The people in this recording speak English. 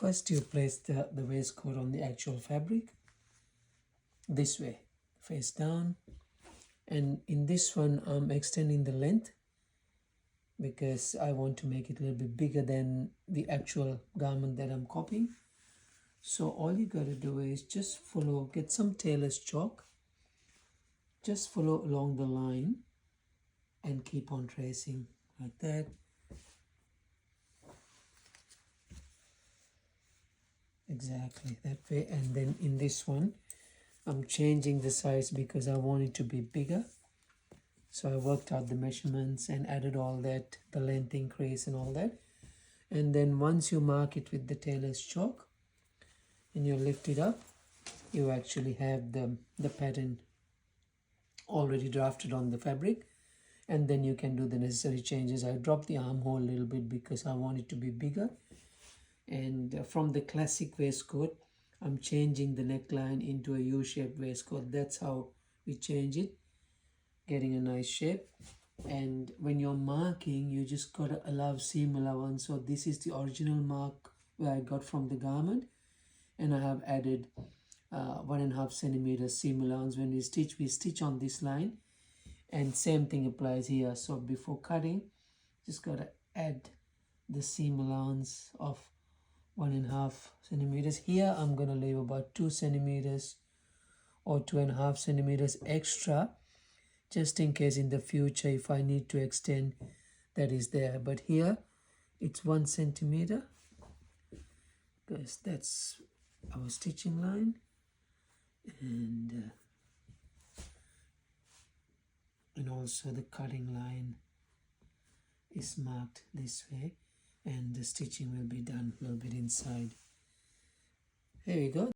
First you place the waistcoat on the actual fabric this way, face down, and in this one I'm extending the length because I want to make it a little bit bigger than the actual garment that I'm copying. So all you got to do is just follow, get some tailor's chalk, just follow along the line and keep on tracing like that. Exactly that way. And then in this one I'm changing the size because I want it to be bigger. So I worked out the measurements and added all that, the length increase and all that. And then once you mark it with the tailor's chalk and you lift it up, you actually have the pattern already drafted on the fabric, and then you can do the necessary changes. I dropped the armhole a little bit because I want it to be bigger. And from the classic waistcoat, I'm changing the neckline into a U-shaped waistcoat. That's how we change it, getting a nice shape. And when you're marking, you just got to allow seam allowance. So this is the original mark where I got from the garment, and I have added 1.5 centimeters seam allowance. When we stitch on this line, and same thing applies here. So before cutting, just got to add the seam allowance of 1.5 centimeters. Here I'm going to leave about 2 centimeters or 2.5 centimeters extra, just in case in the future if I need to extend, that is there. But here it's 1 centimeter because that's our stitching line, and also the cutting line is marked this way, and the stitching will be done a little bit inside. There you go.